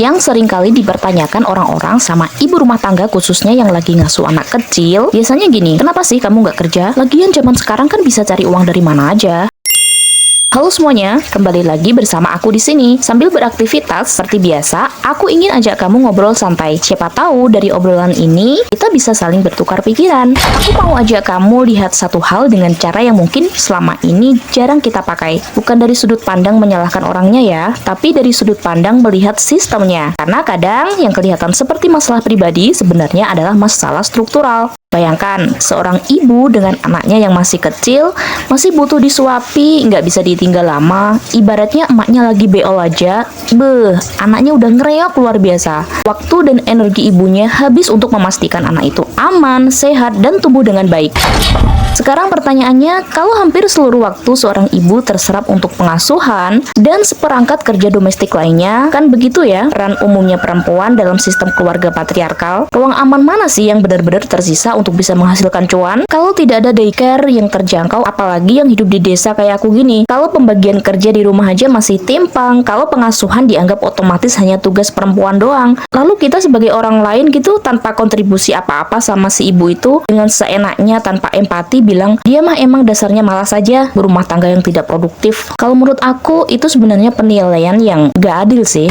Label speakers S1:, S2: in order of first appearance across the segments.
S1: yang seringkali dipertanyakan orang-orang sama ibu rumah tangga khususnya yang lagi ngasuh anak kecil. Biasanya gini, kenapa sih kamu nggak kerja? Lagian zaman sekarang kan bisa cari uang dari mana aja. Halo semuanya, kembali lagi bersama aku di sini. Sambil beraktivitas seperti biasa, aku ingin ajak kamu ngobrol santai. Siapa tahu dari obrolan ini kita bisa saling bertukar pikiran. Aku mau ajak kamu lihat satu hal dengan cara yang mungkin selama ini jarang kita pakai. Bukan dari sudut pandang menyalahkan orangnya ya, tapi dari sudut pandang melihat sistemnya. Karena kadang yang kelihatan seperti masalah pribadi sebenarnya adalah masalah struktural. Bayangkan, seorang ibu dengan anaknya yang masih kecil, masih butuh disuapi, nggak bisa ditinggal lama. Ibaratnya emaknya lagi beol aja, anaknya udah ngereok luar biasa. Waktu dan energi ibunya habis untuk memastikan anak itu aman, sehat, dan tumbuh dengan baik. Sekarang pertanyaannya, kalau hampir seluruh waktu seorang ibu terserap untuk pengasuhan dan seperangkat kerja domestik lainnya, kan begitu ya, peran umumnya perempuan dalam sistem keluarga patriarkal, ruang aman mana sih yang benar-benar tersisa untuk bisa menghasilkan cuan? Kalau tidak ada daycare yang terjangkau, apalagi yang hidup di desa kayak aku gini, kalau pembagian kerja di rumah aja masih timpang, kalau pengasuhan dianggap otomatis hanya tugas perempuan doang, lalu kita sebagai orang lain gitu tanpa kontribusi apa-apa sama si ibu itu, dengan seenaknya tanpa empati bilang dia mah emang dasarnya malas saja, berumah tangga yang tidak produktif. Kalau menurut aku itu sebenarnya penilaian yang gak adil sih.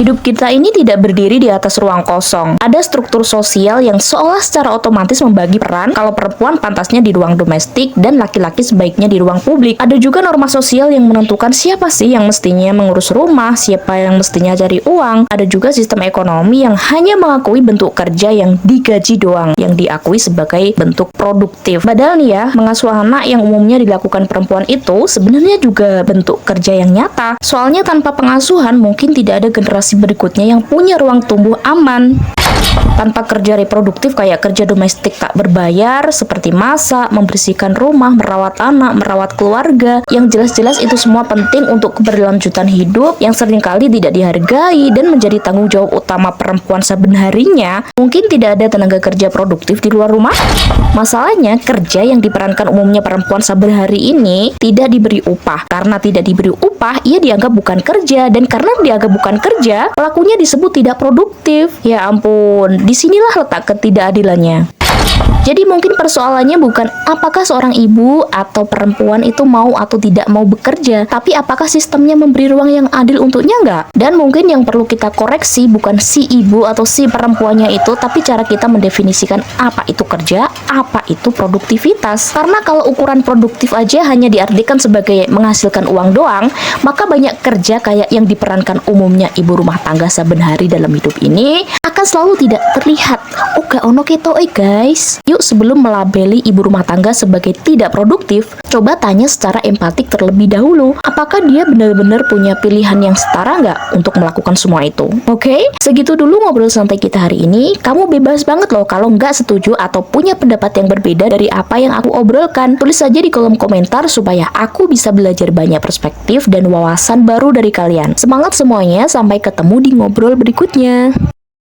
S1: Hidup kita ini tidak berdiri di atas ruang kosong. Ada struktur sosial yang seolah secara otomatis membagi peran kalau perempuan pantasnya di ruang domestik dan laki-laki sebaiknya di ruang publik. Ada juga norma sosial yang menentukan siapa sih yang mestinya mengurus rumah, siapa yang mestinya cari uang. Ada juga sistem ekonomi yang hanya mengakui bentuk kerja yang digaji doang, yang diakui sebagai bentuk produktif. Padahal nih ya, mengasuh anak yang umumnya dilakukan perempuan itu sebenarnya juga bentuk kerja yang nyata. Soalnya tanpa pengasuhan mungkin tidak ada generasi berikutnya yang punya ruang tumbuh aman. Tanpa kerja reproduktif kayak kerja domestik tak berbayar seperti masak, membersihkan rumah, merawat anak, merawat keluarga, yang jelas-jelas itu semua penting untuk keberlanjutan hidup yang seringkali tidak dihargai dan menjadi tanggung jawab utama perempuan saben harinya. Mungkin tidak ada tenaga kerja produktif di luar rumah. Masalahnya, kerja yang diperankan umumnya perempuan saben hari ini tidak diberi upah. Karena tidak diberi upah, ia dianggap bukan kerja, dan karena dianggap bukan kerja, pelakunya disebut tidak produktif. Ya ampun, disinilah letak ketidakadilannya. Jadi mungkin persoalannya bukan apakah seorang ibu atau perempuan itu mau atau tidak mau bekerja, tapi apakah sistemnya memberi ruang yang adil untuknya nggak? Dan mungkin yang perlu kita koreksi bukan si ibu atau si perempuannya itu, tapi cara kita mendefinisikan apa itu kerja, apa itu produktivitas. Karena kalau ukuran produktif aja hanya diartikan sebagai menghasilkan uang doang, maka banyak kerja kayak yang diperankan umumnya ibu rumah tangga saben hari dalam hidup ini akan selalu tidak terlihat. Oh gak ono ketoke guys. Yuk sebelum melabeli ibu rumah tangga sebagai tidak produktif, coba tanya secara empatik terlebih dahulu, apakah dia benar-benar punya pilihan yang setara nggak untuk melakukan semua itu? Oke? Segitu dulu ngobrol santai kita hari ini. Kamu bebas banget loh kalau nggak setuju atau punya pendapat yang berbeda dari apa yang aku obrolkan. Tulis saja di kolom komentar supaya aku bisa belajar banyak perspektif dan wawasan baru dari kalian. Semangat semuanya, sampai ketemu di ngobrol berikutnya.